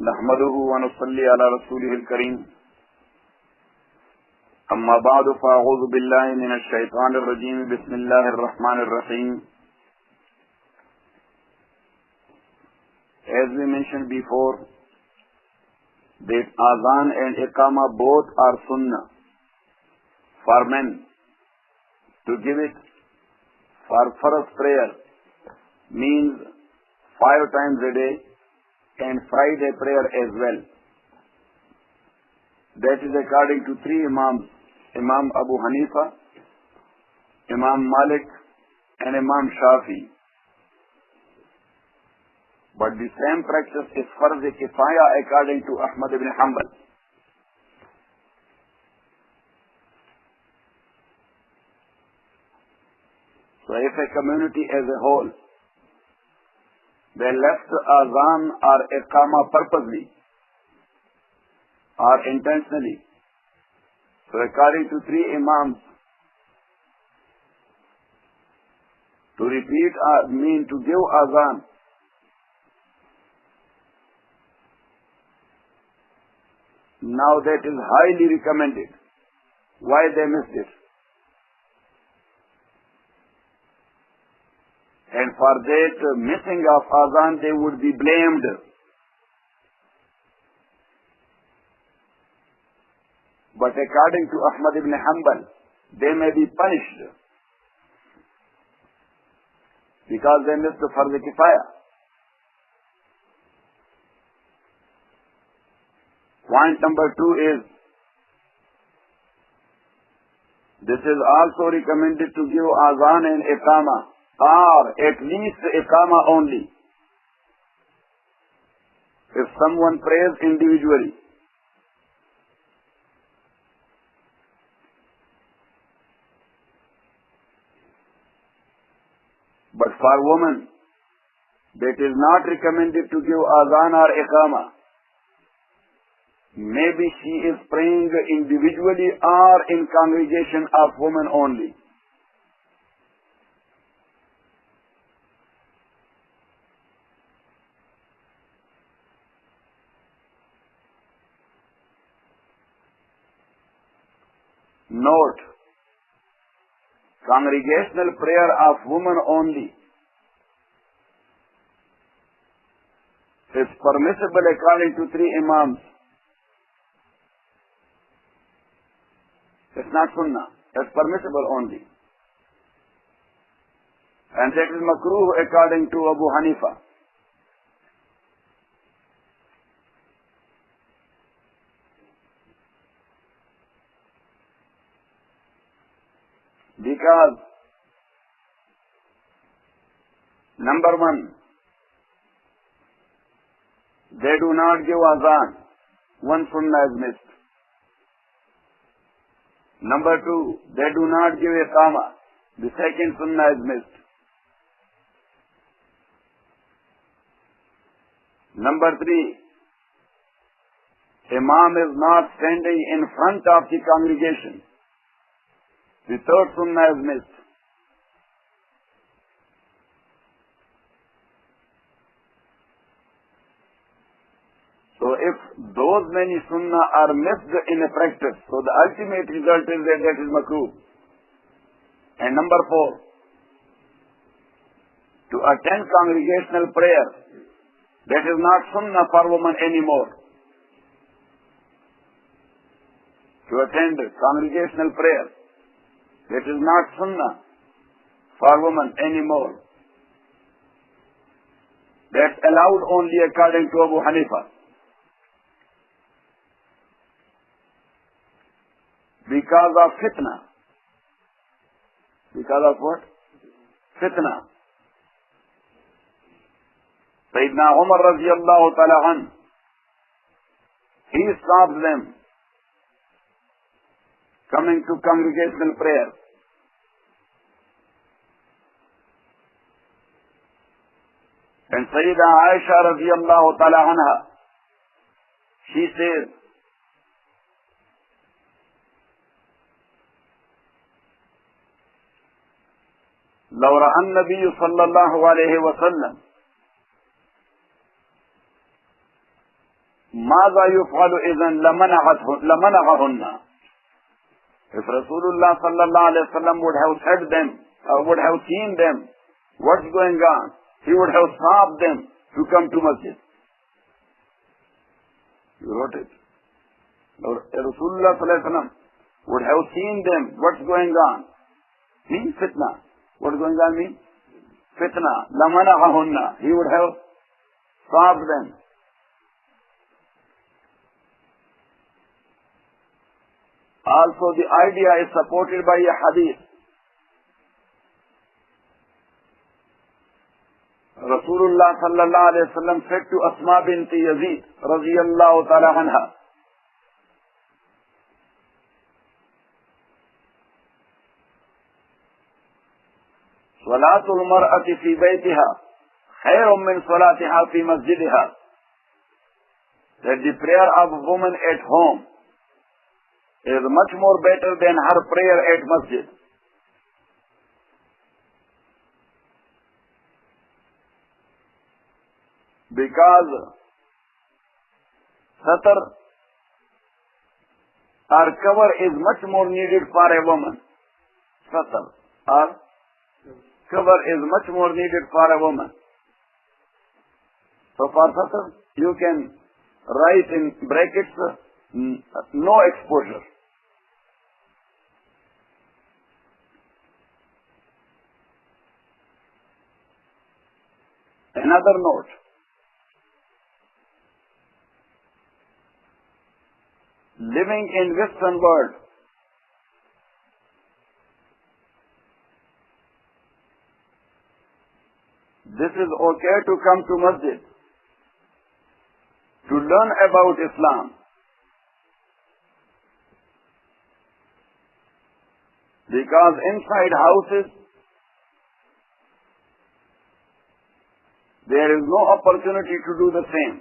नहमदुहु व नुसल्ली अला रसूलिहिल करीम अम्मा बादु फ़अऊज़ु बिल्लाहि मिनश शैतानिर रजीम बिस्मिल्लाहिर रहमानिर रहीम. As we mentioned before, that Azan and Iqama both are sunnah for men to give it for first prayer means 5 times a day and Friday prayer as well. That is according to 3 Imams, Imam Abu Hanifa, Imam Malik and Imam Shafi. But the same practice is Farz Kifaya according to Ahmad ibn Hanbal. So if a community as a whole, they left Azan or Iqama purposely or intentionally, so according to 3 Imams, to repeat mean to give Azan, now that is highly recommended. Why they missed it? And for that missing of Azan they would be blamed. But according to Ahmad ibn Hanbal, they may be punished because they missed the Farz Kifaya. Point number 2 is, this is also recommended to give Azan and Iqama, or at least Iqama only, if someone prays individually. But for women, that is not recommended to give Azan or Iqama. Maybe she is praying individually or in congregation of women only. Note, congregational prayer of women only is permissible according to 3 Imams. It's not sunnah, it's permissible only. And that is makruh according to Abu Hanifa. Because, number 1, they do not give Azan. One sunnah is missed. Number 2, they do not give Iqama. The second sunnah is missed. Number 3, Imam is not standing in front of the congregation. The third sunnah is missed. So if those many sunnah are missed in a practice, so the ultimate result is that is makruh. And number 4, to attend congregational prayer, that is not sunnah for women anymore. To attend congregational prayer, that is not sunnah for women anymore. That's allowed only according to Abu Hanifa. Because of fitna. Because of what? Fitna. Sayyidina Umar radiallahu ta'ala an, he stopped them coming to congregational prayer. And Sayyida Aisha radiallahu ta'ala anha, she says, لو رأى النبي صلى الله عليه وسلم ماذا يفعل إذن لمنعهن. If Rasulullah sallallahu alayhi wa sallam would have said them, or would have seen them, what's going on, he would have stopped them to come to masjid. You wrote it. Rasulullah sallallahu alayhi wa sallam would have seen them, what's going on. Means fitna. What's going on mean? Fitna. Lamanahahunna. He would have stopped them. Also the idea is supported by a hadith. Rasulullah sallallahu alayhi wa sallam said to Asma binti Yazid radiyallahu ta'ala anha, Salatul mar'ati fi baytiha khayrun min salatiha fi masjidiha. That the prayer of a woman at home is much more better than her prayer at masjid. Because satar or cover is much more needed for a woman. Satar or cover is much more needed for a woman. So for satar, you can write in brackets, no exposure. Another note. Living in Western world, this is okay to come to masjid to learn about Islam. Because inside houses, there is no opportunity to do the same.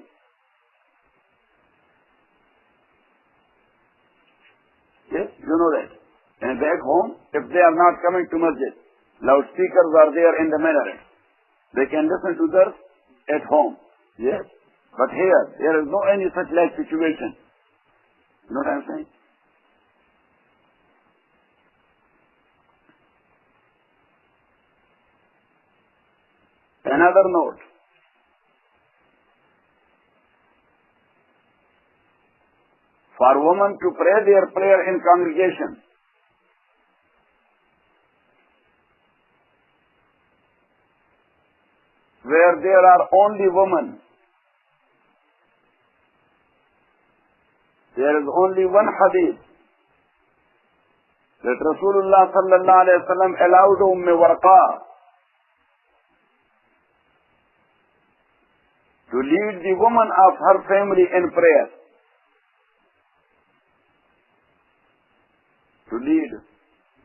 Yes, you know that. And back home, if they are not coming to masjid, loudspeakers are there in the minaret. They can listen to this at home. Yes. But here, there is no any such like situation. You know what I am saying? Another note. For women to pray their prayer in congregation, where there are only women, there is only one hadith that Rasulullah sallallahu alayhi wa sallam allowed Warqa to lead the woman of her family in prayer. To lead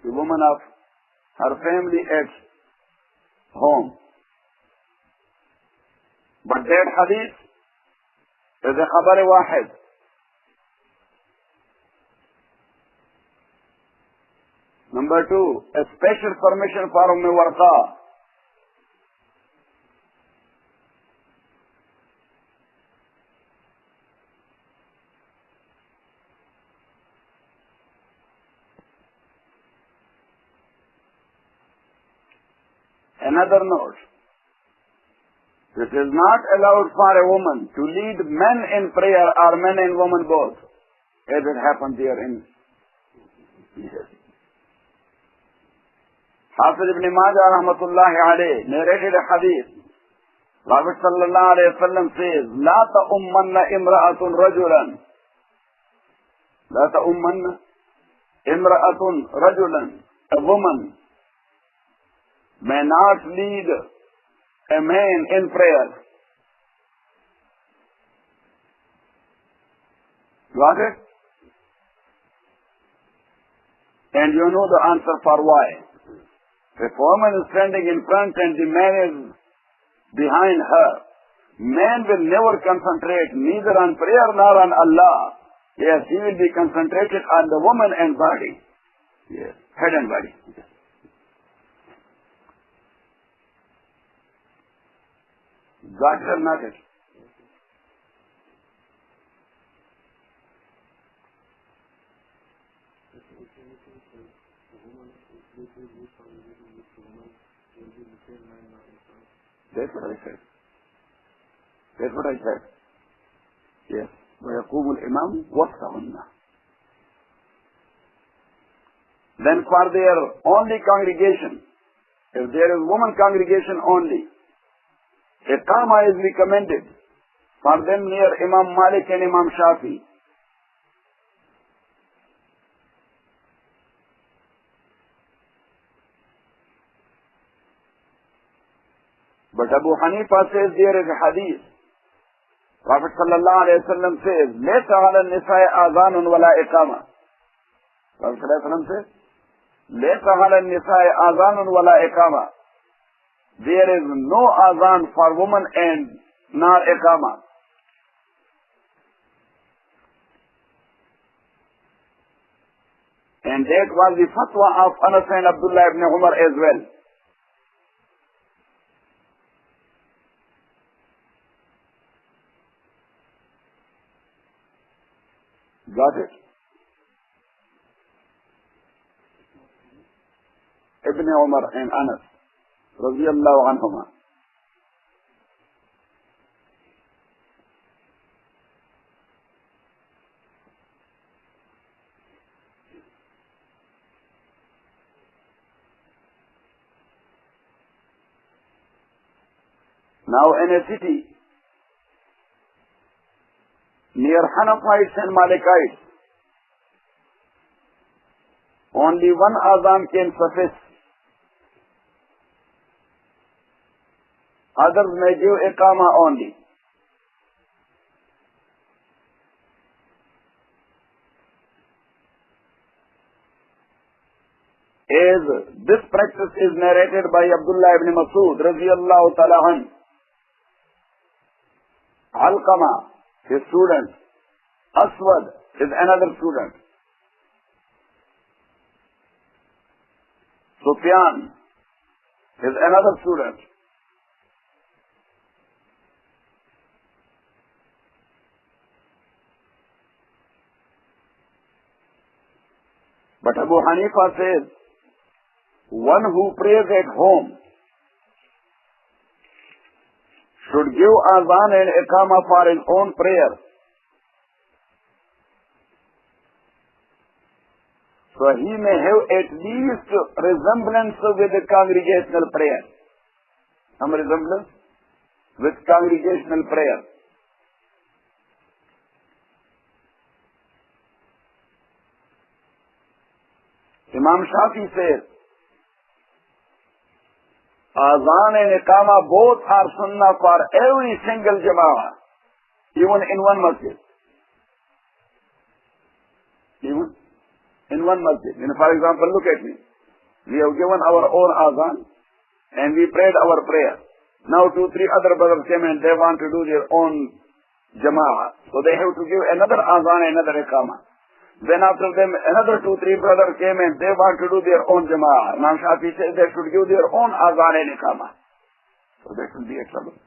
the woman of her family at home. But that hadith is a khabar wahid. Number two, a special permission for Warqa. Another note. It is not allowed for a woman to lead men in prayer or men and women both, as it happened there in Jesus. Hafiz ibn Majah rahmatullahi alayhi narrated a hadith. Prophet sallallahu alayhi wa sallam says, La ta'ummanna imra'atun rajulan. La ta'ummanna imra'atun rajulan. A woman may not lead a man in prayer. Got it? And you know the answer for why. If a woman is standing in front and the man is behind her, man will never concentrate neither on prayer nor on Allah. Yes, he will be concentrated on the woman and body. Yes, head and body. Yes. Got it or not it? That's what I said. That's what I said. Yes. وَيَقُومُ الْإِمَامُ وَسْطَهُنَّ. Then for their only congregation, if there is woman congregation only, Iqama is recommended for them near Imam Malik and Imam Shafi. But Abu Hanifa says there is a hadith. Prophet sallallahu alayhi wa sallam says, لَيْسَ عَلَى النِّسَاءِ آذَانٌ وَلَا إِقَامَةٌ. Prophet sallallahu alayhi wa sallam says, لَيْسَ عَلَى النِّسَاءِ آذَانٌ وَلَا إِقَامَةٌ. There is no azan for woman and nor iqama. And that was the fatwa of Anas and Abdullah ibn Umar as well. Got it? Ibn Umar and Anas radiyallahu anhuma. Now in a city near Hanafites and Malikites, only one azan can suffice. Others may give iqama only. As this practice is narrated by Abdullah ibn Masud radiyallahu ta'ala anhu, Alqama, his student, Aswad is another student, Sufyan is another student. But Abu Hanifa says, one who prays at home should give azan and iqama for his own prayer. So he may have at least resemblance with the congregational prayer. Some resemblance with congregational prayer. Imam Shafi says, azan and iqama both are sunnah for every single jama'ah, even in one masjid. Even in one masjid. For example, look at me. We have given our own azan and we prayed our prayer. Now 2-3 other brothers came and they want to do their own jama'ah. So they have to give another azan and another iqama. Then after them, another 2-3 brothers came and they want to do their own jama'ah. Imam Shafi says they should give their own azan and iqamah. So that will be a trouble.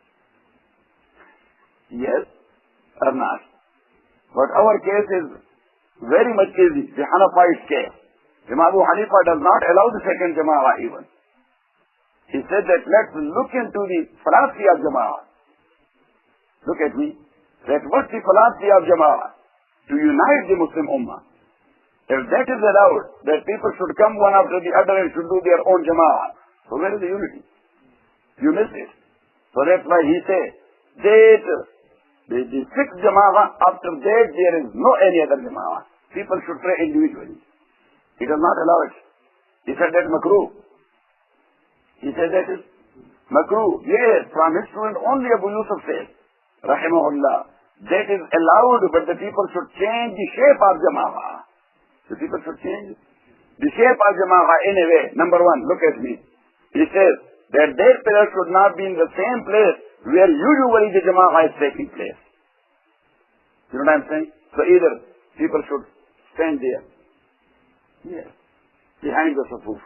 Yes or not? But our case is very much easy. The Hanafite case. Imam Abu Hanifa does not allow the second jama'ah even. He said that let's look into the philosophy of jama'ah. Look at me. That what's the philosophy of jama'ah? To unite the Muslim Ummah. If that is allowed, that people should come one after the other and should do their own jama'ah, so where is the unity? You miss it. So that's why he said that the sixth jama'ah, after that there is no any other jama'ah. People should pray individually. He does not allow it. He said that makruh. He said that is makruh. Yes, from his student only Abu Yusuf says, rahimahullah, that is allowed, but the people should change the shape of jama'ah. The people should change the shape of jama'ah in a way. Number one, look at me. He says that their prayer should not be in the same place where usually the jama'ah is taking place. You know what I'm saying? So either people should stand there, yes, behind the sufuf.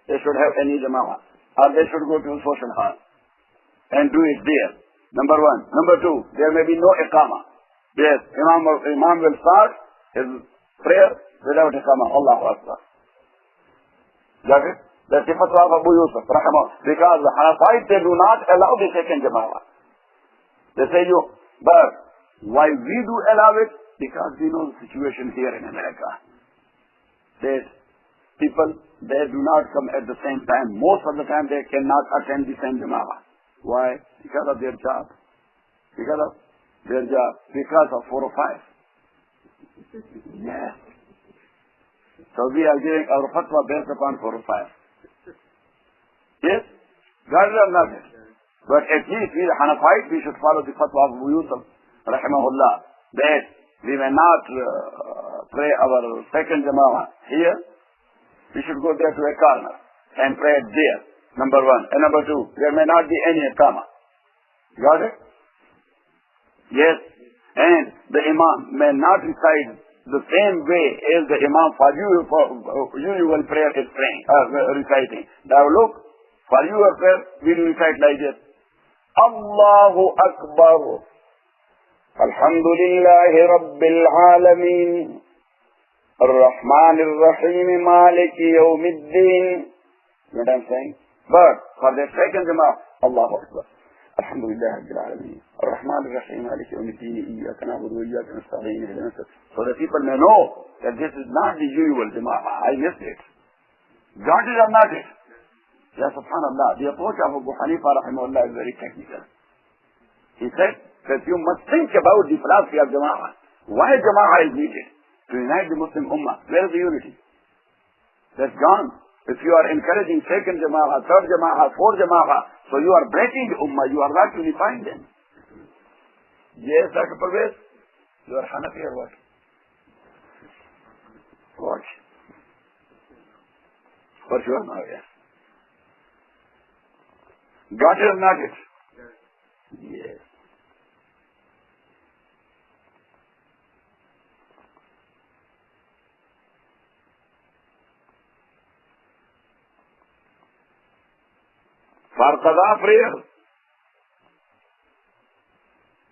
They should have any jama'ah. Or they should go to a social hall and do it there. Number one. Number two, there may be no iqama. Yes, Imam will start his prayer without iqama. Allahu Akbar. Got it? That's the fatwa of Abu Yusuf, rahimahullah. Because the Hanafites, they do not allow the second Jama'ah. They say but why we do allow it? Because we know the situation here in America. That people, they do not come at the same time. Most of the time they cannot attend the same Jama'ah. Why? Because of their job. Because of their job. Because of 4 or 5. Yes. So we are giving our fatwa based upon 4 or 5. Yes? Got it or not? But at least we Hanafites, we should follow the fatwa of Abu Yusuf, rahimahullah, that we may not pray our second Jama'ah here. We should go there to a corner and pray it there, number 1. And number 2, there may not be any Iqamah. Got it? Yes. And the Imam may not recite the same way as the Imam for usual prayer is praying, reciting. Now look, for your prayer, we will recite like this. Allahu Akbar. Alhamdulillahi Rabbil Alameen. Ar-Rahman Ar-Rahim Maliki Yawmiddin. You know what I'm saying? But for the second Jama'ah, Allahu Akbar. Alhamdulillahi Rabbil Alameen. Ar-Rahman Ar-Rahim Maliki Yawmiddin. Iyaka na'budu wa iyaka nasta'in. So that people may know that this is not the usual Jama'ah. I missed it. Got it or not it? Ya subhanallah, the approach of Abu Hanifa rahimahullah is very technical. He said that you must think about the philosophy of Jama'ah. Why Jama'ah is needed? To unite the Muslim Ummah. Where is the unity? That's gone. If you are encouraging second Jama'ah, third Jama'ah, fourth Jama'ah, so you are breaking the Ummah, you are not unifying them. Yes, Dr. Parvez? You are Hanafi or what? What? For sure now, yes. Got it or not it? Yes. For Qadha prayer,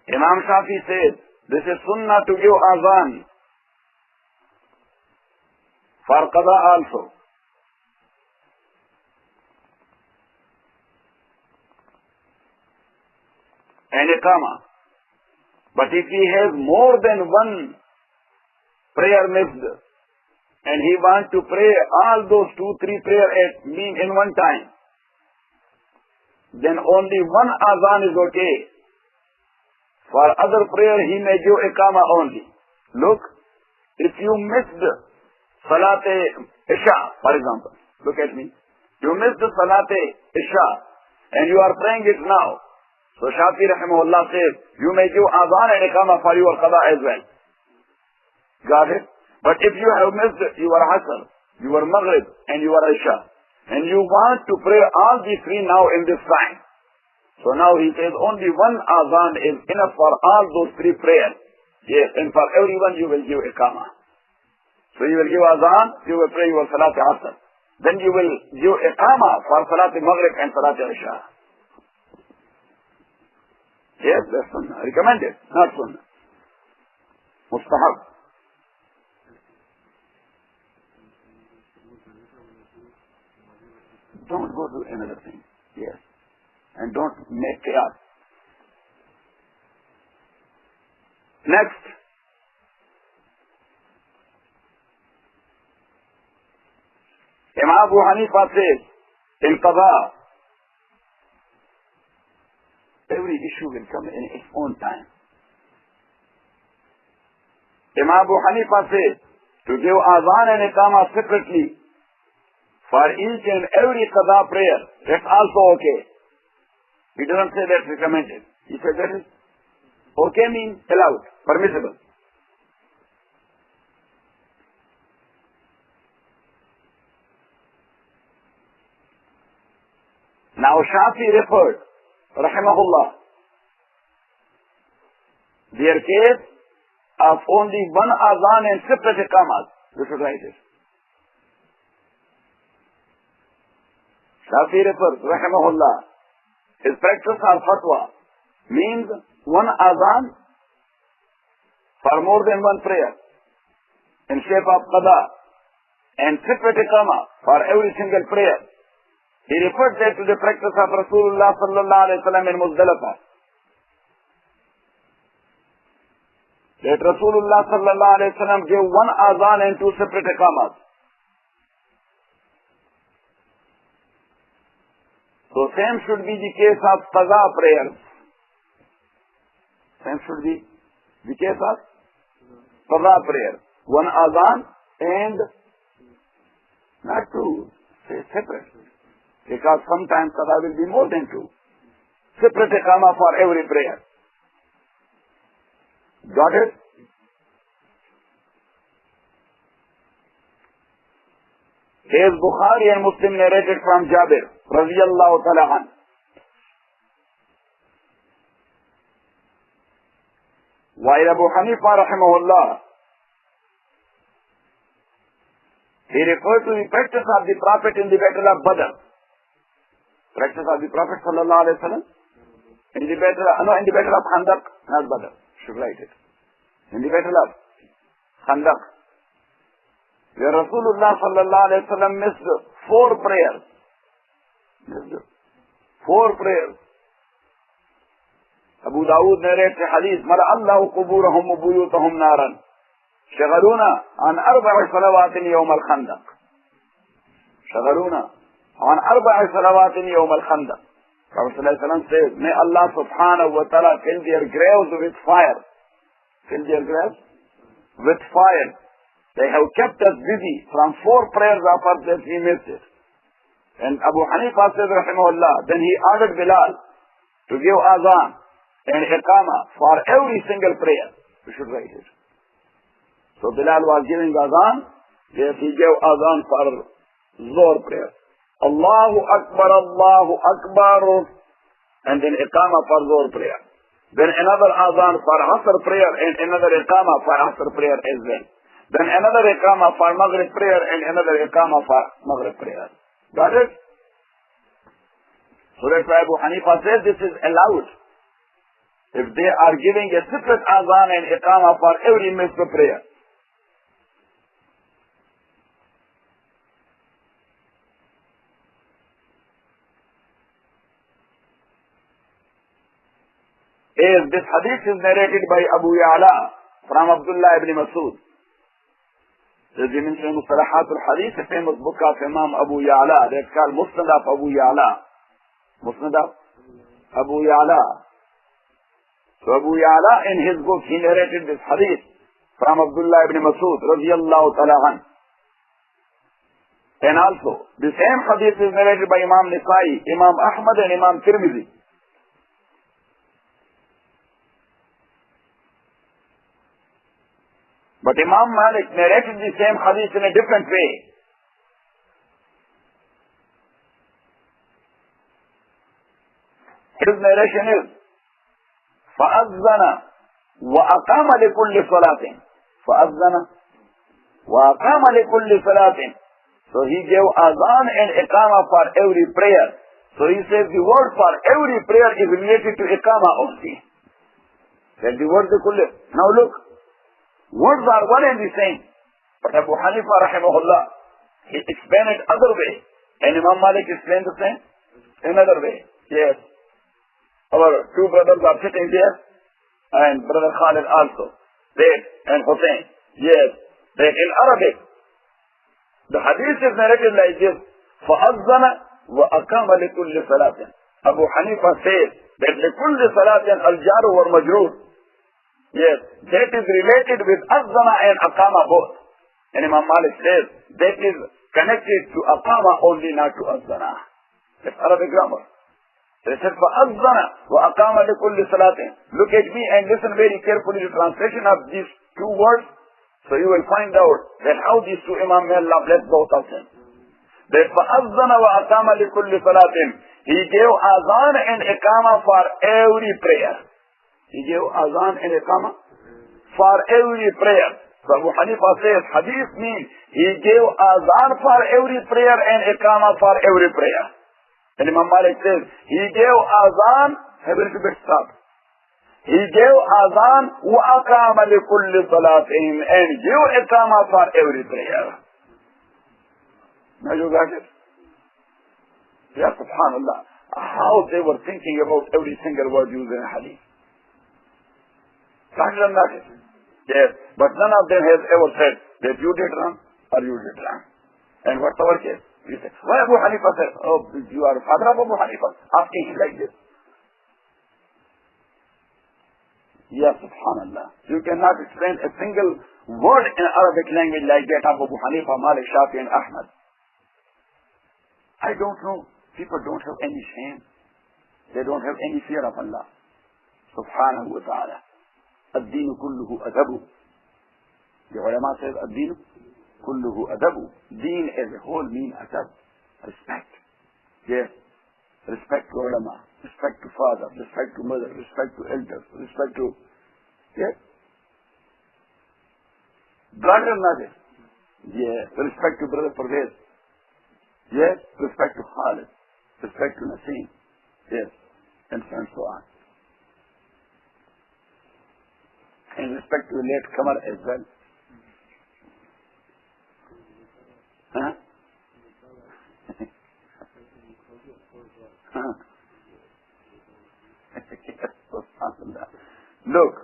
Imam Shafi said, this is sunnah to give Azan. For Qadha also. And Iqamah. But if he has more than one prayer missed, and he wants to pray all those 2-3 prayers in one time, then only one Azan is okay. For other prayer, he may do Iqamah only. Look, if you missed Salat Isha, for example, look at me. You missed Salat Isha, and you are praying it now. So Shafi rahimahullah says, you may do Azan and Iqamah for your Qadha as well. Got it? But if you have missed your Asr, your Maghrib, and your Isha, and you want to pray all the 3 now in this time, so now he says only one Azan is enough for all those 3 prayers. Yes, and for everyone you will give Iqamah. So you will give Azan, you will pray your Salat Asr. Then you will give Iqamah for Salat Maghrib and Salat Isha. Yes, that's sunnah. Recommended, not sunnah. Mustahab. Don't go to another thing. Yes. And don't make chaos. Next. Imam Abu Hanifa says, in Qadha, every issue will come in its own time. Imam Abu Hanifa says, to give Azan and Iqamah separately, for each and every Qadha prayer, that's also okay. He doesn't say that's recommended. He said that is okay means allowed, permissible. Now Shafi referred, rahimahullah, their case of only one Azan and separate Iqamat. You should write it. Shafi refers, rahimahullah, his practice or fatwa means one Azan for more than one prayer in shape of Qadha, and separate iqama for every single prayer. He referred that to the practice of Rasulullah sallallahu alayhi wa sallam in Muzdalifah. That Rasulullah sallallahu alayhi wa sallam gave one azan and two separate iqamas. So same should be the case of qaza prayers. Same should be the case of qaza prayer. One azan and not two, say separate. Because sometimes qaza will be more than two. Separate iqama for every prayer. Got it? Here Bukhari and Muslim narrated from Jabir radiyallahu ta'ala an. While Abu Hanifa rahimahullah, he referred to the practice of the Prophet in the battle of Badr. Practice of the Prophet sallallahu alayhi wa sallam in the battle of Khandaq, not Badr. Should write it. In the battle of Khandaq, where Rasulullah sallallahu alayhi wa sallam missed 4 prayers. Missed 4 prayers. Abu Dawood narrates a hadith, Mara Allahu quburahum wa buyutahum naran. Shagaluna an arba'i salawatin yawm al-Khandaq. Shagaluna an arba'i salawatin yawm al-Khandaq. Prophet sallallahu alayhi wa sallam says, may Allah subhanahu wa ta'ala fill their graves with fire. Fill their graves with fire. They have kept us busy from 4 prayers of ours that we missed it. And Abu Hanifa says, rahimahullah, then he ordered Bilal to give azan and iqama for every single prayer. We should write it. So Bilal was giving azan, yes, he gave azan for Zohr prayer. Allahu Akbar, Allahu Akbar, and then iqama for Zohr prayer. Then another azan for Asr prayer and another iqama for Asr prayer as well. Then another iqama for Maghrib prayer and another iqama for Maghrib prayer. Got it? So that's why Abu Hanifa says this is allowed. If they are giving a separate azan and iqama for every missed prayer. This hadith is narrated by Abu Ya'la from Abdullah ibn Masud. As we mentioned in Mustalahat al-Hadith, a famous book of Imam Abu Ya'la, that's called Musnad of Abu Ya'la. Musnad of Abu Ya'la. So Abu Ya'la in his book, he narrated this hadith from Abdullah ibn Masud, radiyallahu ta'ala an. And also, the same hadith is narrated by Imam Nisa'i, Imam Ahmad and Imam Tirmidhi. But Imam Malik narrated the same hadith in a different way. His narration is, فَأَذَّنَ وَأَقَامَ لِكُلِّ صَلَاةٍ فَأَذَّنَ وَأَقَامَ لِكُلِّ صَلَاةٍ. So he gave azan and iqama for every prayer. So he says the word for every prayer is related to iqama only. That the word kulli. Now look, words are one and the same. But Abu Hanifa rahimahullah, he explained it other way. And Imam Malik explained the same another way. Yes. Our 2 brothers are sitting there, and brother Khalid also. They and Hussein. Yes. They in Arabic. The hadith is narrated like this. فَأَذَّنَ وَأَقَامَ لِكُلِّ صَلَاةٍ. Abu Hanifa says that لِكُلِّ صَلَاةٍ الْجَارُ وَالْمَجْرُورُ. Yes, that is related with azana and aqama both. And Imam Malik says that is connected to aqama only, not to azana. That's Arabic grammar. They said for azana wa aqama li kulli salatin. Look at me and listen very carefully to the translation of these 2 words. So you will find out that how these 2 Imam may Allah bless both of them. That for azana wa aqama li kulli salatin. He gave azan and iqama for every prayer. He gave azan and iqama for every prayer. So Abu Hanifa says, hadith means he gave azan for every prayer and iqama for every prayer. And Imam Malik says, he gave azan, have a little bit stop. He gave azan wa aqama li kulli salatin and gave iqama for every prayer. Now you got it? Ya subhanallah. How they were thinking about every single word used in hadith. Got it or not? Yes. But none of them has ever said that you did wrong or you did wrong. And what's our case? We say, why Abu Hanifa said, oh, you are father of Abu Hanifa? Asking him like this. Ya subhanallah. You cannot explain a single word in Arabic language like that of Abu Hanifa, Malik, Shafi and Ahmad. I don't know. People don't have any shame. They don't have any fear of Allah. Subhanahu wa ta'ala. الدين كله أدب. The ulama says الدين كله أدب. Deen as a whole means adab. Respect. Yes. Respect to ulama. Respect to father. Respect to mother. Respect to elders. Respect to... Yes. Brother Nadir. Yes. Respect to brother Parvez. Yes. Respect to Khalid. Respect to Naseem. Yes. And so on. And respect to the late comer as well. Huh? Look,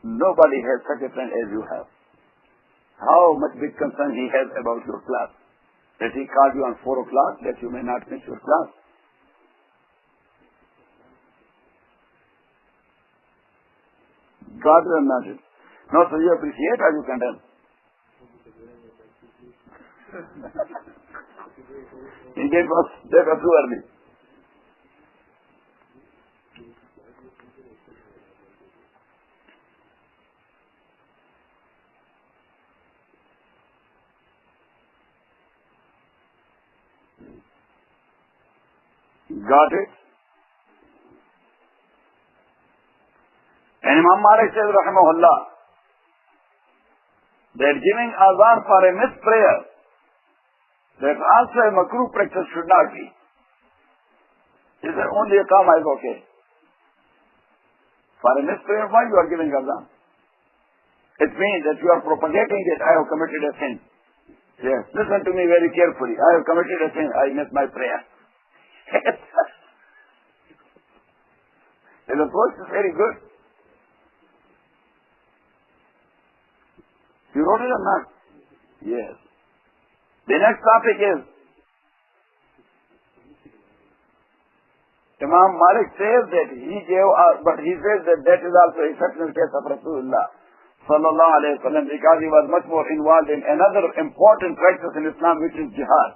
nobody has such a friend as you have. How much big concern he has about your class. That he called you on 4 o'clock that you may not miss your class. God will not it. No, so you appreciate or you condemn? He gave us that too early. Got it? And Imam Malik says, rahimahullah, that giving azan for a missed prayer, that also a makruh practice should not be. He said, only a iqama is okay. For a missed prayer, why you are giving azan? It means that you are propagating that I have committed a sin. Yes, listen to me very carefully. I have committed a sin. I missed my prayer. His approach is very good. You wrote it or not? Yes. The next topic is Imam Malik says that he gave, but he says that that is also a exceptional case of Rasulullah sallallahu alayhi wa sallam, because he was much more involved in another important practice in Islam, which is jihad.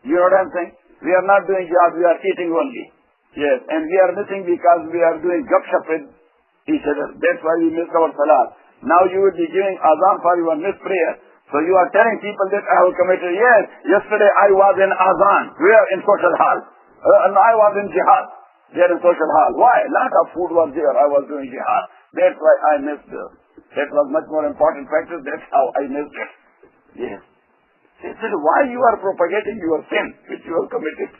You know what I'm saying? We are not doing jihad, we are eating only. Yes, and we are missing because we are doing gupshup with each other. That's why we miss our salat. Now you will be giving azan for your missed prayer. So you are telling people that I have committed, yes, yesterday I was in azan. We are in social hall. And I was in jihad. There in social hall. Why? Lot of food was there. I was doing jihad. That's why I missed it. That was much more important practice. That's how I missed it. Yes. He said, why you are propagating your sin which you have committed?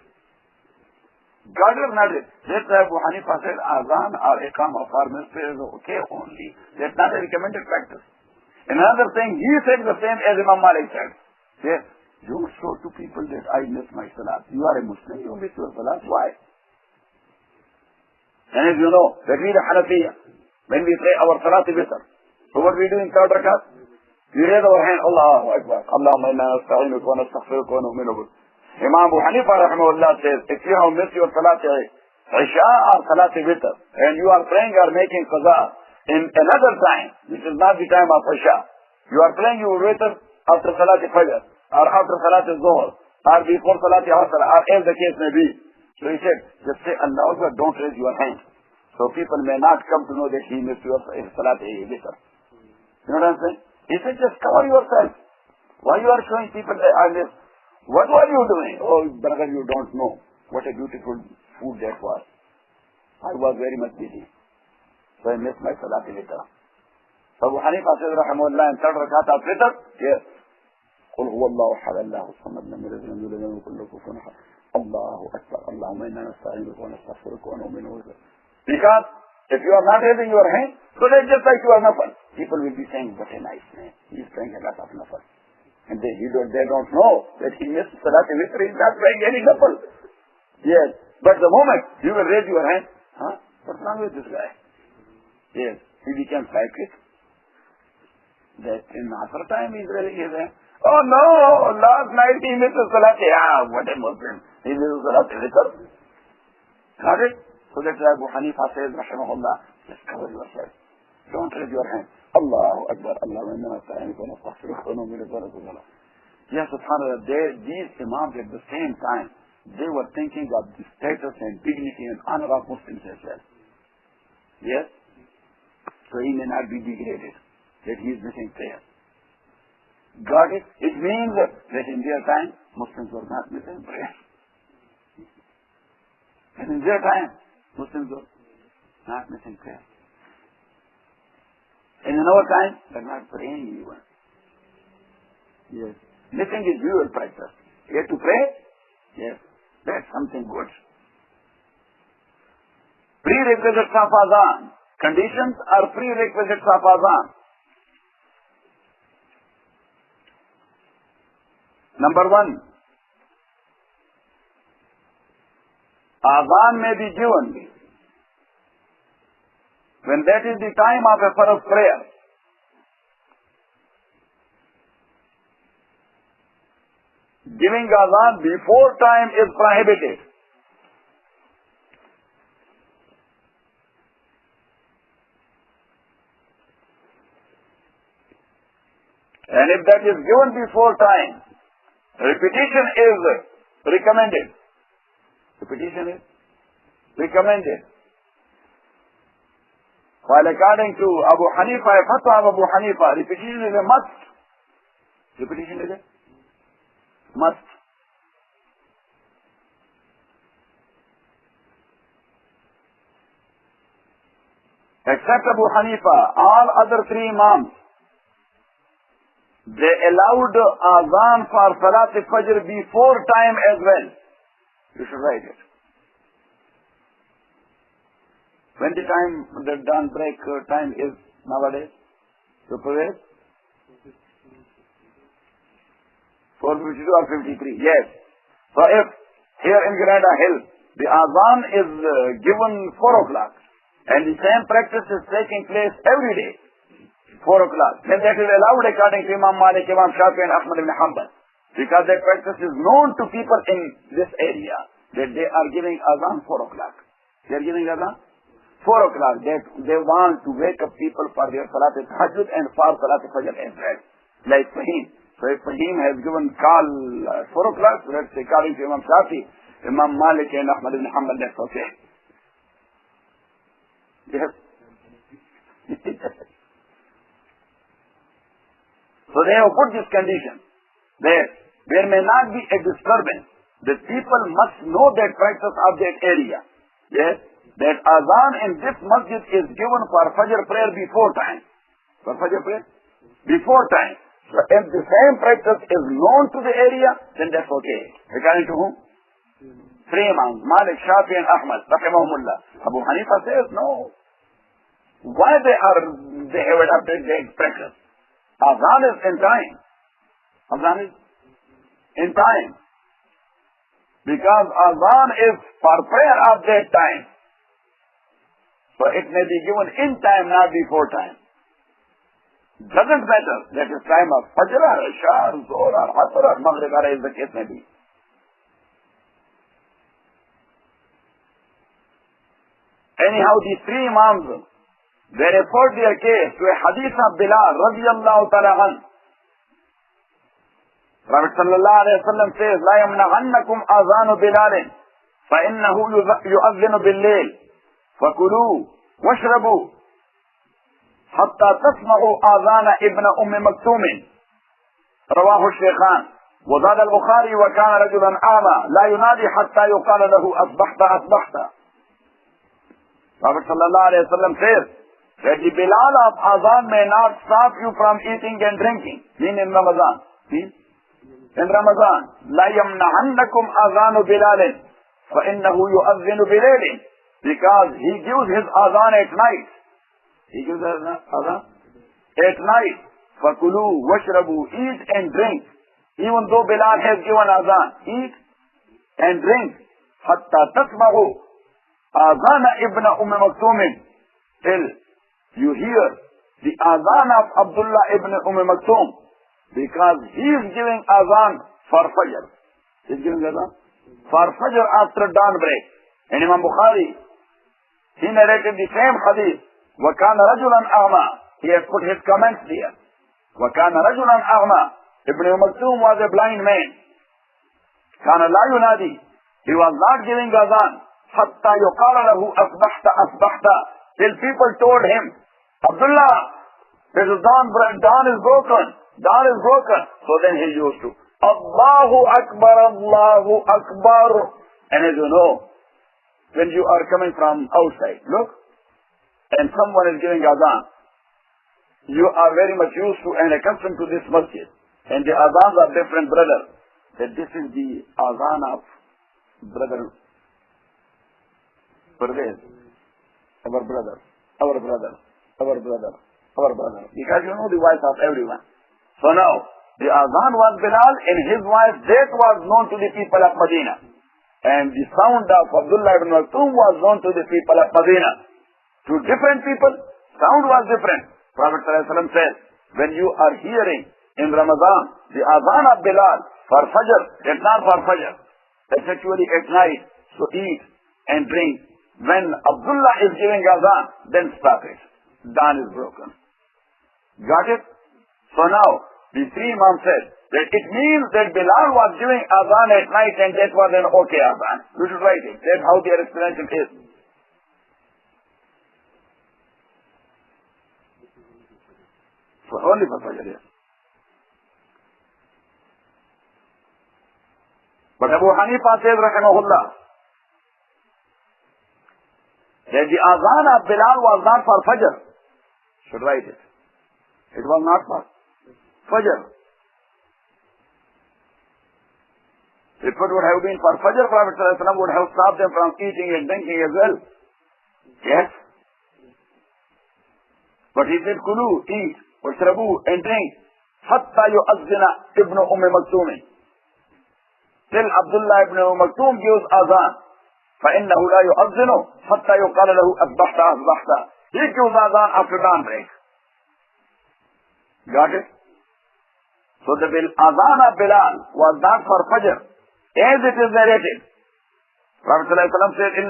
God has not it. That's why Abu Hanifa said, azan or iqama for missed prayer is okay only. That's not a recommended practice. Another thing, he said the same as Imam Malik said. Yes. Don't show to people that I miss my salat. You are a Muslim, you miss your salat. Why? And as you know, that we the Hanafiya, when we say our salat witr, so what we do in third rakat? We raise our hand, Allahu Akbar. Allahumma inna nasta'inuka wa nastaghfiruka wa nu'minu bik. Imam Abu Hanifa rahimahullah says, if you have missed your salat isha or salat witr, and you are praying or making qaza in another time, which is not the time of isha, you are praying your witr after salat fajr, or after salat zuhr, or before salat asr, or as the case may be. So he said, just say Allah Akbar, don't raise your hand. So people may not come to know that he missed your salat witr. You know what I'm saying? He said, just cover yourself. Why you are showing people that I missed? What were you doing? Oh, brother, you don't know. What a beautiful food that was. I was very much busy. So I missed my salat witr. So Abu Hanifa says, rahimahullah, in third rakat of witr, yes. قل هو الله أحد الله الصمد لم يلد ولم يولد ولم يكن له كفوا أحد الله أكبر اللهم إنا نستعينك ونستغفرك ونؤمن بك. Because if you are not raising your hand, so that's just like you are nafal. People will be saying, what a nice man. He is praying a lot of nafal. And they don't know that he missed Salat Witr, he's not praying any nafil. Yes. But the moment you will raise your hand, what's wrong with this guy? Yes. He became psychic. That in Asr time he's raising his hand. Oh no, last night he missed Salat. Yeah, what a Muslim. He missed Salat Witr. Got it? So that's why Abu Hanifa says, Rahimahullah, just cover yourself. Don't raise your hand. Allahu Akbar, Allahu Akbar. Yes, subhanAllah, these Imams at the same time, they were thinking of the status and dignity and honor of Muslims as well. Yes? So he may not be degraded, that he is missing prayer. Got it? It means that in their time, Muslims were not missing prayer. And in their time, Muslims were not missing prayer. And in our time, they're not praying even. Yes. Missing is usual practice. You have to pray? Yes. That's something good. Prerequisites of Azan. Conditions are prerequisites of Azan. Number 1. Azan may be given when that is the time of a farz prayer. Giving Azan before time is prohibited. And if that is given before time, repetition is recommended. Repetition is recommended. While according to Abu Hanifa, a fatwa of Abu Hanifa, repetition is a must. Repetition is a must. Except Abu Hanifa, all other 3 Imams, they allowed Azan for Salat al-Fajr before time as well. You should write it. When the time, the dawn break time is nowadays? Supervised? 4:52 or 53? Yes. So if here in Grenada Hill, the Azan is given 4 o'clock, and the same practice is taking place every day, 4 o'clock, then that is allowed according to Imam Malik, Imam Shafi and Ahmad ibn Hanbal. Because that practice is known to people in this area, that they are giving Azan 4 o'clock. They are giving Azan 4 o'clock. They want to wake up people for their Salat al-Hajj and for Salat al-Fajr as well. Like Fahim. So if Fahim has given call 4 o'clock, so that's according to Imam Shafi, Imam Malik and Ahmad ibn Hanbal, that's okay. Yes. So they have put this condition. There may not be a disturbance. The people must know that practice of that area. Yes. That Azan in this masjid is given for Fajr prayer before time. For Fajr prayer? Before time. So if the same practice is known to the area, then that's okay. According to whom? 3 Imams, Malik, Shafi and Ahmad, rahimahumullah. Abu Hanifa says no. Why they have adopted that practice? Azan is in time. Azan is in time. Because Azan is for prayer of that time. So it may be given in time, not before time. Doesn't matter that is time of Fajr or Isha or Zohr or Asr or Maghrib or as the case may be. Anyhow, these 3 Imams, they referred their case to a hadith of Bilal radiyallahu ta'ala an. Prophet sallallahu alayhi wa sallam says, لا يمنعنكم آذان بلال فإنه يؤذن بالليل فكلوا واشربوا حتى تسمعوا آذان ابن أم مكتوم رواه الشيخان وزاد البخاري وكان رجلا أعمى لا ينادي حتى يقال له أصبحت أصبحت. Prophet sallallahu alayhi wa sallam says that the Bilal of Azan may not stop you from eating and drinking. Mean in Ramadan. In Ramadan. لا يمنعنكم آذان بلال فإنه يؤذن بليل. Because he gives his Azan at night. He gives his Azan at night. فَكُلُوا وَاشْرَبُوا. Eat and drink. even though Bilal has given azan, eat and drink. Hatta tasma'u azana ibn Maktoum, till you hear the azan of Abdullah ibn Maktoum, because he is giving azan for Fajr. He is giving azan for Fajr after dawn break. And Imam Bukhari, he narrated the same hadith. وَكَانَ رَجُلًا أَعْمَى. He has put his comments there. وَكَانَ رَجُلًا أَعْمَى. Ibn Maktoum was a blind man. كَانَ لَا يُنَادِي. He was not giving azan. حَتَّى يُقَالَ لَهُ أَصْبَحْتَ أَصْبَحْتَ. Till people told him, Abdullah, this is dawn is broken. Dawn is broken. So then he used to, Allahu Akbar, Allahu Akbar. And as you know, when you are coming from outside, look, and someone is giving azan, you are very much used to and accustomed to this masjid. And the azans are different, brother. That this is the azan of brother Pervez, our brother, our brother, our brother, our brother. Because you know the voice of everyone. So now, the azan was Bilal, and his voice, that was known to the people of Medina. And the sound of Abdullah ibn Maktoum was known to the people of Medina. To different people, sound was different. Prophet ﷺ says, when you are hearing in Ramadan the azan of Bilal for Fajr, it's not for Fajr. It's actually at night. So eat and drink. When Abdullah is giving azan, then stop it. Dawn is broken. Got it? So now, the three Imams said that it means that Bilal was giving azan at night and that was an okay azan. You should write it. That's how their explanation is. So only for Fajr, yes. But Abu Hanifa says, rahimahullah, that the azan of Bilal was not for Fajr. Should write it. It was not for Fajr. If it would have been for Fajr, Prophet ﷺ would have stopped them from eating and drinking as well. Yes. But he said, Kulu, eat, washrabu, and drink, hatta yu'azzina ibn Maktoum. Till Abdullah ibn Maktoum gives azan. فَإِنَّهُ لَا يُؤَذِّنُ حَتَّى يُقَالَ لَهُ أَصْبَحْتَ أَصْبَحْتَ. He gives azan after dawn break. Got it? So the azan of Bilal was not for Fajr, as it is narrated. Prophet ﷺ said, إِنَّ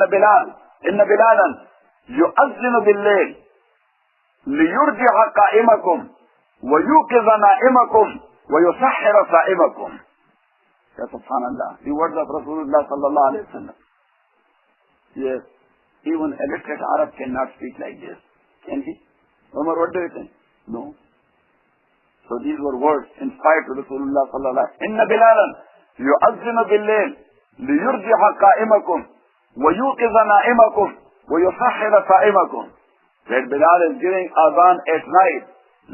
بِلَالًا يُؤَذِّنُ بِاللَّيْلِ لِيُرْجِعَ قَائِمَكُمْ وَيُوقِظَ نَائِمَكُمْ وَيُسَحِّرَ صَائِمَكُمْ. Ya Subhanallah. The words of Rasulullah sallallahu alayhi wa sallam. Yes, even a literate Arab cannot speak like this. Can he? Umar, what do you think? No. So these were words inspired to Rasulullah sallallahu alayhi wa sallam. Inna Bilalan yu'azzinu bil-layl liyurjiha qa'imakum wa yuqiza na'imakum wa yusahhira sa'imakum. That Bilal is giving azan at night.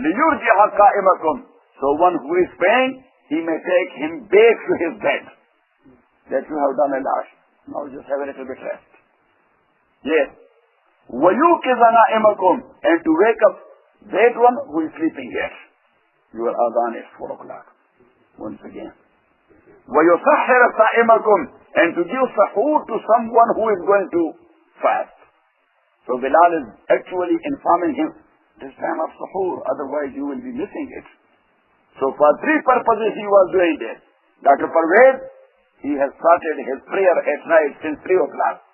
Liyurjiha qa'imakum. So one who is praying, he may take him back to his bed. That you have done a lot. Now just have a little bit rest. Yes. وَيُوقِظَ نَائِمَكُمْ. And to wake up that one who is sleeping yet. Your adhan is 4 o'clock. Once again. وَيُسَحِّرَ صَائِمَكُمْ. And to give sahur to someone who is going to fast. So Bilal is actually informing him, this time of sahur, otherwise you will be missing it. So for 3 purposes he was doing this. Dr. Parvez, he has started his prayer at night since 3 o'clock.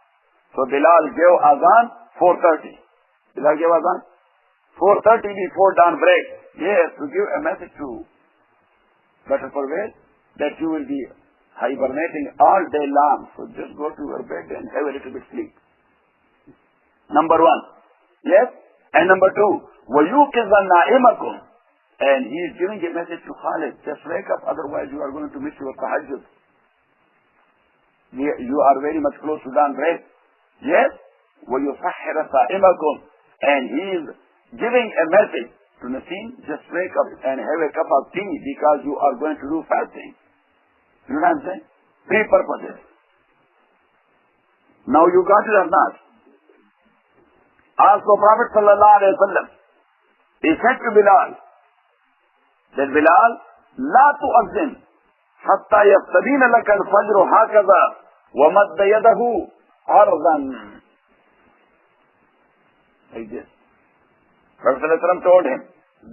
So Bilal gave azan 4:30. Bilal gave azan 4:30 before dawn break. Yes, to give a message to Dr. Parvez that you will be hibernating all day long. So just go to your bed and have a little bit sleep. Number 1. Yes. And number 2. وَيُوقِظَ نَائِمَكُمْ. And he is giving a message to Khalid. Just wake up, otherwise you are going to miss your tahajjud. You are very much close to dawn break. Yes? وَيُصَحِّرَ صَائِمَكُمْ. And he is giving a message to Nasim, just wake up and have a cup of tea because you are going to do fasting. You know what I'm saying? 3 purposes. Now you got it or not? Also Prophet sallallahu alayhi wa sallam, he said to Bilal, that Bilal, la tu'azzin حَتَّى يَسْتَبِينَ لَكَ الْفَجْرُ هَكَذَا وَمَدَّ يَدَهُ عَرْضًا. Like this. Prophet ﷺ told him,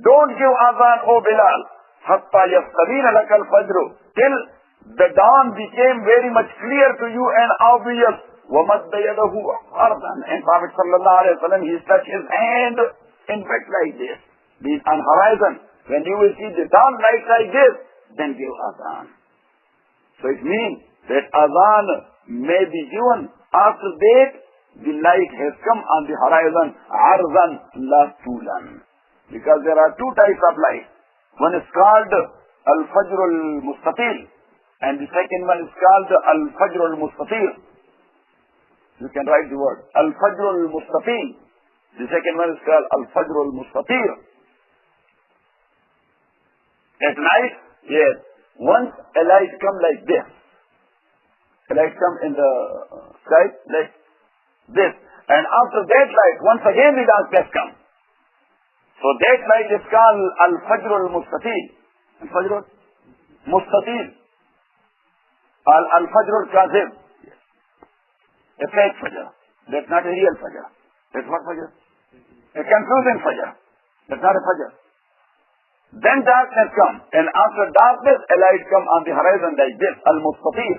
don't give azan, O Bilal, حَتَّى يَسْتَبِينَ لَكَ الْفَجْرُ, till the dawn became very much clear to you and obvious. وَمَدَّ يَدَهُ عَرْضًا. And Prophet ﷺ, he stretched his hand in fact like this, on horizon. When you will see the dawn light like this, then give azan. So it means that azan may be given after that the light has come on the horizon, arzan la tulan. Because there are two types of light. One is called al-fajr al-mustatil, and the second one is called al-fajr al-mustatil. You can write the word al-fajr al-mustatil. The second one is called al-fajr al-mustatil. At night, yes, once a light come like this, a light come in the sky like this, and after that light, once again the darkness comes. So that light is called al-fajr al-mustatil. Al-fajr al-mustatil. Al-fajr al-kazib. A fake fajr. That's not a real fajr. That's what fajr? A confusing fajr. That's not a fajr. Then darkness comes, and after darkness, a light comes on the horizon like this, al-mustatil.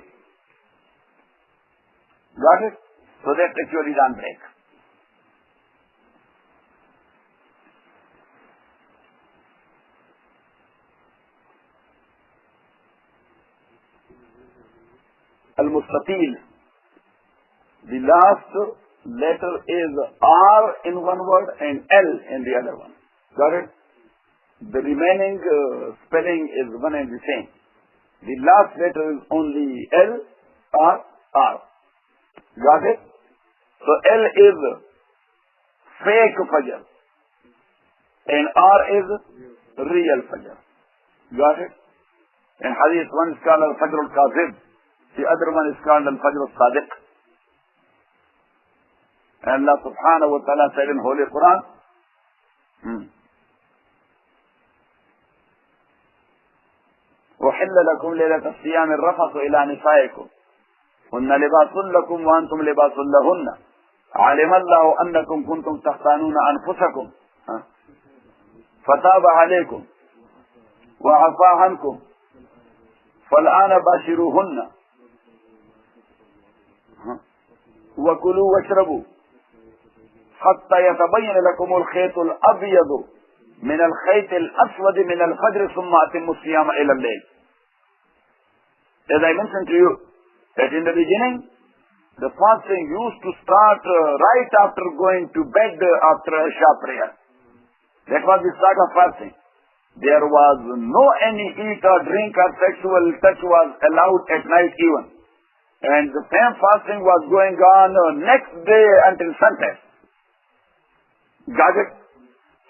Got it? So that's actually dawnbreak. Al-mustatil. The last letter is R in one word and L in the other one. Got it? The remaining spelling is one and the same. The last letter is only L or R. Got it? So L is fake fajr and R is real fajr. Got it? In hadith, one is called al-fajr al-kazib, the other one is called al-fajr al-sadiq. And Allah subhanahu wa ta'ala said in Holy Quran, وحل لكم ليلة الصيام الرفث إلى نسائكم هن لباس لكم وأنتم لباس لهن علم الله أنكم كنتم تختانون أنفسكم فتاب عليكم وعفى عنكم فالآن باشروهن وكلوا واشربوا حتى يتبين لكم الخيط الأبيض من الخيط الأسود من الفجر ثم أتموا الصيام إلى الليل. As I mentioned to you, that in the beginning, the fasting used to start right after going to bed after Isha prayer. That was the start of fasting. There was no any eat or drink or sexual touch was allowed at night even. And the same fasting was going on next day until sunset. Got it?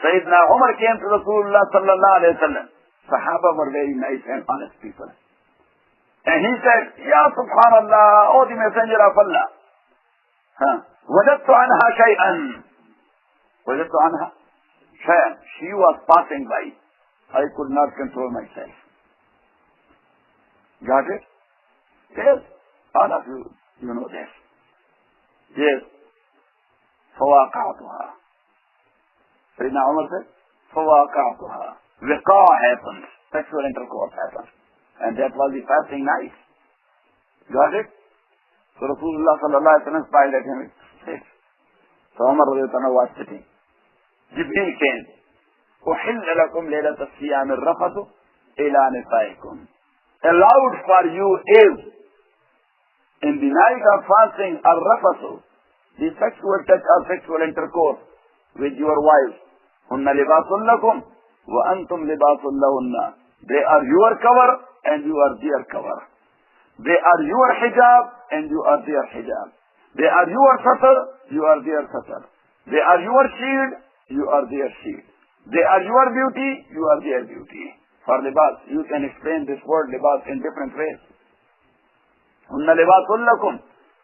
Sayyidina Umar came to Rasulullah sallallahu alayhi wa sallam. Sahaba were very nice and honest people. And he said, Ya Subhanallah, O the Messenger of Allah, wajadtu anha shay'an. Wajadtu anha shay'an. She was passing by. I could not control myself. Got it? Yes. All of you, you know this. Yes. فواقعتها. Sayyidina Umar said, فواقعتها. Wiqa happens. Sexual intercourse happens. And that was the fasting night. Got it? So Rasulullah sallallahu alayhi wa sallam smiled at him. So Umar was sitting. Jibreel came. أُحِلَّ لَكُمْ لَيْلَةَ الصِّيَامِ الرَّفَثُ إِلَى نِسَائِكُمْ. Allowed for you is, in the night of fasting, al-rafathu, the sexual touch or sexual intercourse with your wives. هُنَّ لِبَاسٌ لَكُمْ وَأَنْتُمْ لِبَاسٌ لَهُنَّ. They are your cover and you are their cover. They are your hijab and you are their hijab. They are your satar, you are their satar. They are your shield, you are their shield. They are your beauty, you are their beauty. For libas, you can explain this word libas in different ways. هُنَّ لِبَاسٌ لَكُمْ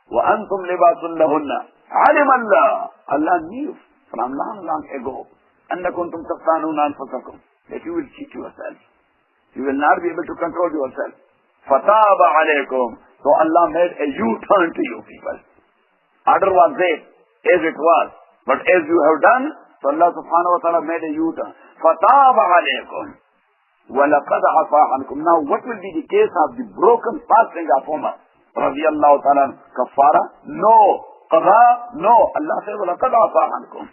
وَأَنْتُمْ لِبَاسٌ لَهُنَّ عَلِمَ اللَّهُ. Allah knew from long ago أَنَّكُمْ تَخْتَانُونَ أَنفُسَكُمْ, that you will cheat yourself. You will not be able to control yourself. Fataba alaykum. So Allah made a U-turn to you people. Order was there as it was. But as you have done, so Allah subhanahu wa ta'ala made a U-turn. Fataba alaykum. وَلَقَدْ عَفَا عَنْكُمْ. Now what will be the case of the broken fasting of Umar? Radiyallahu ta'ala. Kafara? No. Qadha? No. Allah says, وَلَقَدْ عَفَا عَنْكُمْ.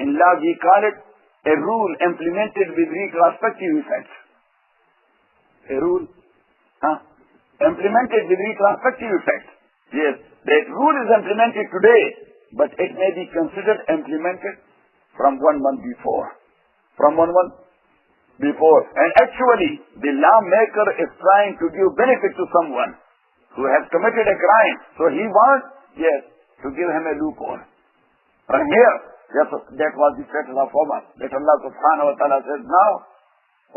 In law we call it a rule implemented with retrospective effect. A rule? Implemented with retrospective effect. Yes. That rule is implemented today, but it may be considered implemented from 1 month before. From 1 month before. And actually, the lawmaker is trying to give benefit to someone who has committed a crime. So he wants, yes, to give him a loophole. And here, yes, that was the status of Umar. That Allah subhanahu wa ta'ala says, now,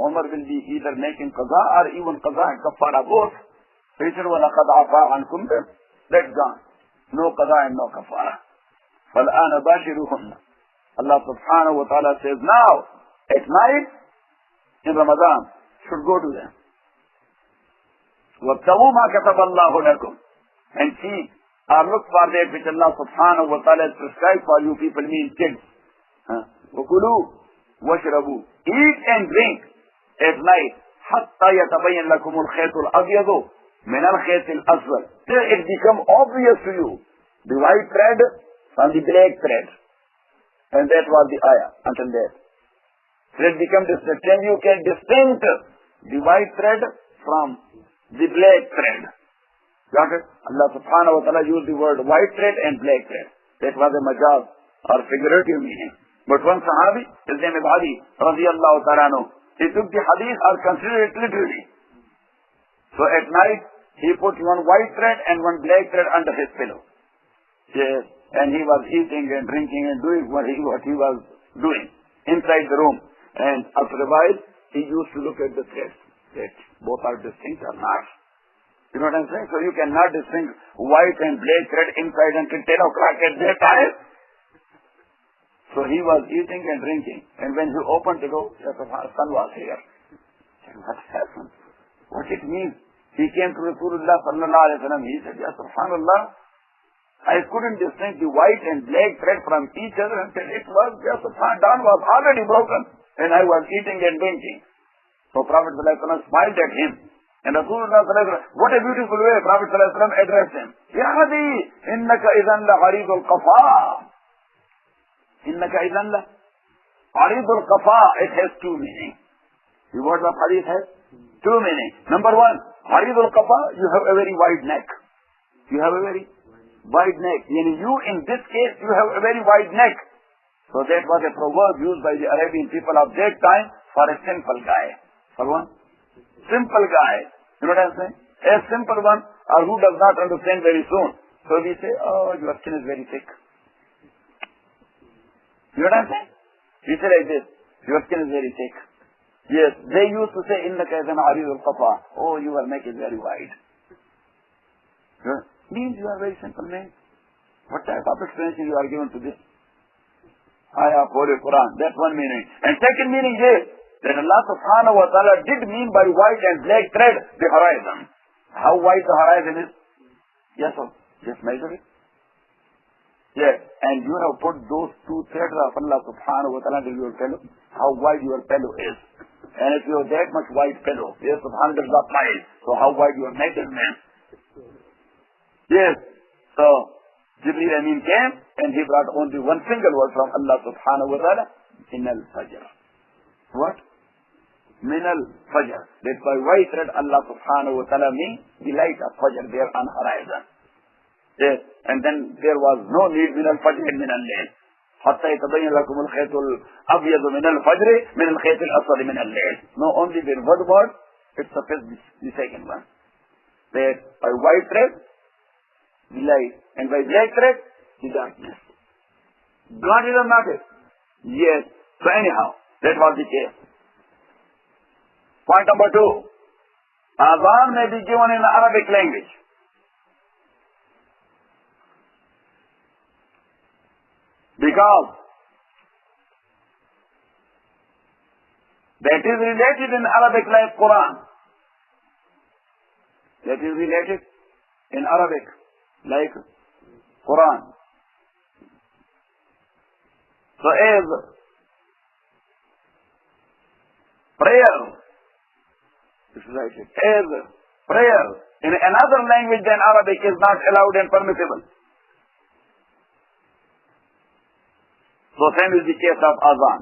Umar will be either making qaza or even qaza and kafara both. So he said, وَلَقَدْ عَفَا عَنْكُمْ. That's gone. No qaza and no kafara. فَالْآنَ بَاشِرُهُنَّ. Allah subhanahu wa ta'ala says, now, at night, in Ramadan, should go to them. وَابْتَغُوا مَا كَتَبَ اللَّهُ لَكُمْ. And see, or look for that which Allah subhanahu wa ta'ala has prescribed for you people, mean kids. وَكُلُوا وَاشْرَبُوا. Eat and drink at night. حَتَّى يَتَبَيَّنْ لَكُمُ الْخَيْطُ الْأَبْيَضُ مِنَ الْخَيْطِ الْأَسْوَدِ. Till it become obvious to you, the white thread from the black thread. And that was the ayah until that. So it becomes distinct. Then you can distinct the white thread from the black thread. Got it? Allah subhanahu wa ta'ala used the word white thread and black thread. That was a majaz or figurative meaning. But one sahabi, his name is Ali, radiyallahu ta'ala anhu, he took the hadith or considered it literally. So at night, he put one white thread and one black thread under his pillow. Yes. And he was eating and drinking and doing what he was doing inside the room. And after a while, he used to look at the threads. That both are distinct or not. You know what I'm saying? So you cannot distinguish white and black thread inside until 10 o'clock at that time. So he was eating and drinking. And when he opened the door, the sun was here. What happened? What it means? He came to Rasulullah sallallahu alayhi wa sallam. He said, Ya subhanallah, I couldn't distinguish the white and black thread from each other until it was, Ya subhanallah, dawn was already broken. And I was eating and drinking. So Prophet sallallahu alayhi wa sallam smiled at him. And Rasulullah sallallahu alayhi wa sallam, what a beautiful way Prophet sallallahu alayhi wa sallam addressed him. Ya Hadi, innaka idhan la haridul qafa. Innaka idhan la haridul qafa. It has two meanings. The word of hadith has two meanings. Number one, haridul qafa, you have a very wide neck. You have a very wide neck. You in this case, you have a very wide neck. So that was a proverb used by the Arabian people of that time for a simple guy. For one? Simple guy. You know what I'm saying? A simple one, or who does not understand very soon. So we say, oh, your skin is very thick. You know what I'm saying? We say like this, your skin is very thick. Yes, they used to say, innaka idhan aridul qafa. Oh, your neck is very wide. Means you are very simple man. What type of explanation you are given to this? Ayah of Holy Quran. That's one meaning. And second meaning is that Allah subhanahu wa ta'ala did mean by white and black thread the horizon. How wide the horizon is? Yes, sir. Just measure it. Yes. And you have put those two threads of Allah subhanahu wa ta'ala to your pillow. How wide your pillow is. And if you have that much wide pillow, yes, of hundreds of miles, so how wide your neck is, man? Yes. So Jibreel Amin came and he brought only one single word from Allah subhanahu wa ta'ala. Minal Fajr. What? Minal Fajr. That's why white thread Allah subhanahu wa ta'ala means the light of Fajr there on horizon. Yes. And then there was no need minal Fajr and minal Layl. حتى يتبين لكم الخيط الأبيض من الفجر من الخيط الأسود من الليل. No, only the word word, it suffices the second one. That by white thread, the light, and by black thread, the darkness. Got it or not it? Yes. So anyhow, that was the case. Point number two. Azan may be given in Arabic language. Because that is related in Arabic like Quran. that is related in Arabic, like Quran. So as prayer, this is right, as prayer in another language than Arabic is not allowed and permissible. So same is the case of Azan.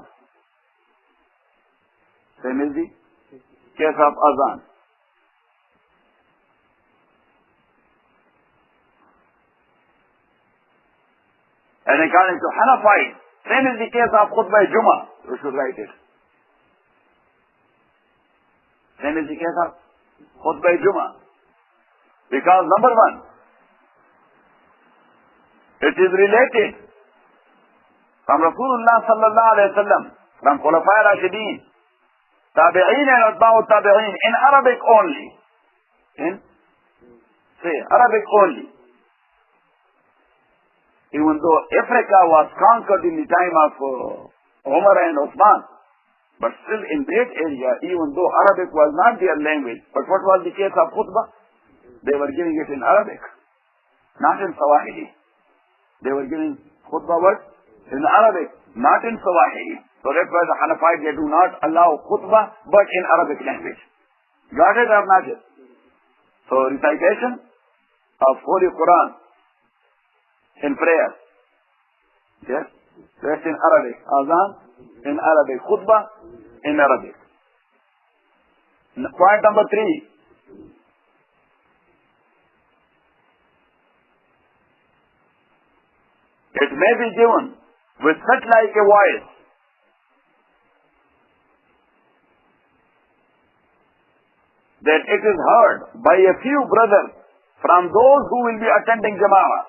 Same is the case of Azan. And according to Hanafi, same is the case of Khutbah Jummah. You should write it. Same is the case of Khutbah Jummah. Because number one, it is related from Rasulullah sallallahu alayhi wa sallam, from Khulafai Rashideen, Tabi'een and Atba'u Tabi'een, in Arabic only. Arabic only. Even though Africa was conquered in the time of Umar and Uthman, but still in that area, even though Arabic was not their language, but what was the case of khutbah? They were giving it in Arabic, not in Swahili. They were giving khutbah what? In Arabic, not in Swahili. So that's why the Hanafi, they do not allow khutbah, but in Arabic language. Got it or not it? So recitation of Holy Quran in prayer. Yes, that's in Arabic. Azan in Arabic. Khutbah in Arabic. Point number 3. It may be given with such like a voice that it is heard by a few brothers from those who will be attending Jama'ah.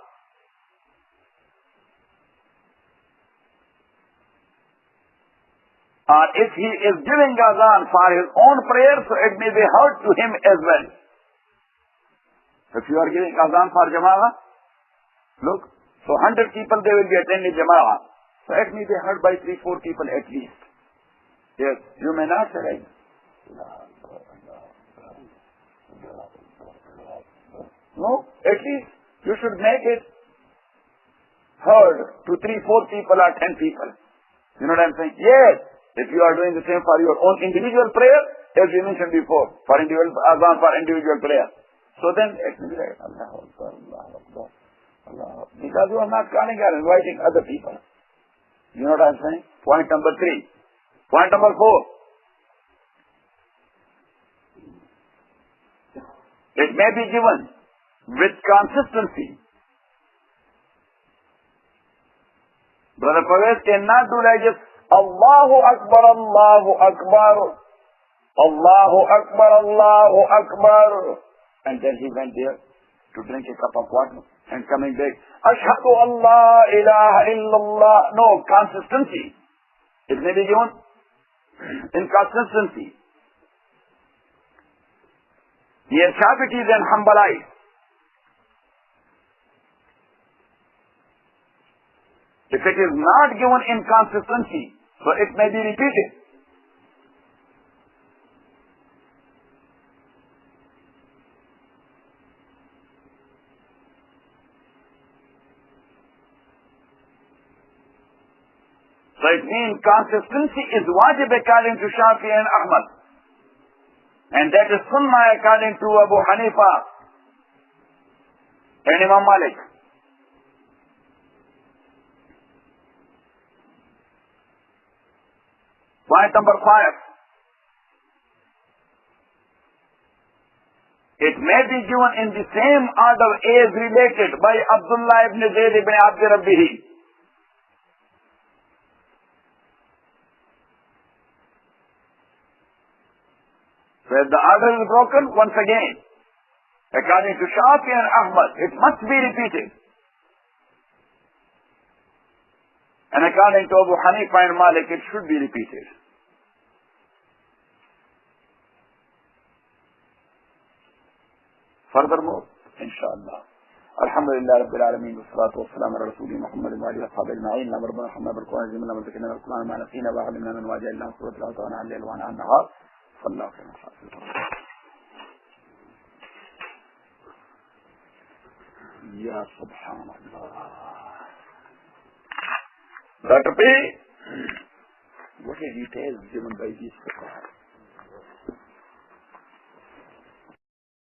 Or if he is giving Azan for his own prayer, so it may be heard to him as well. If you are giving Azan for Jama'ah, look, so 100 people they will be attending Jama'ah. So it may be heard by 3-4 people at least. Yes, you may not say. No, at least you should make it heard to 3-4 people or 10 people. You know what I'm saying? Yes, if you are doing the same for your own individual prayer, as we mentioned before, for individual Azan for individual prayer. So then it will be like Allah Akbar, Allah Akbar, Allah Akbar. Because you are not calling or inviting other people. You know what I'm saying? Point number 3. Point number 4. It may be given with consistency. Brother Pervez cannot do like this. Allahu Akbar, Allahu Akbar, Allahu Akbar, Allahu Akbar. And then he went there to drink a cup of water and coming back. Ashhadu an la ilaha illallah. No, consistency. It may be given in consistency. Here Shafi'is and Hanbalis, if it is not given in consistency, so it may be repeated. So it means consistency is wajib according to Shafi and Ahmad. And that is sunnah according to Abu Hanifa and Imam Malik. Point number 5. It may be given in the same order as related by Abdullah ibn Zayd ibn Abdi Rabbihi. So if the order is broken, once again, according to Shafi and Ahmad, it must be repeated. And according to Abu Hanifa and Malik, it should be repeated. Furthermore, inshallah. Alhamdulillah Rabbil Alameen, wassalatu wassalamu ala Rasulih Muhammad wa alihi wa sahbihi ajma'in. Nama rabbana Muhammad bil Quran jimna wa zakina bil Quran ma nasina wa alimna min waja'ilna suratul Azan al-layl wa an-nahar. Sallallahu alaihi wa sallam. Ya Subhanallah. That be, what a detail given by these scholars.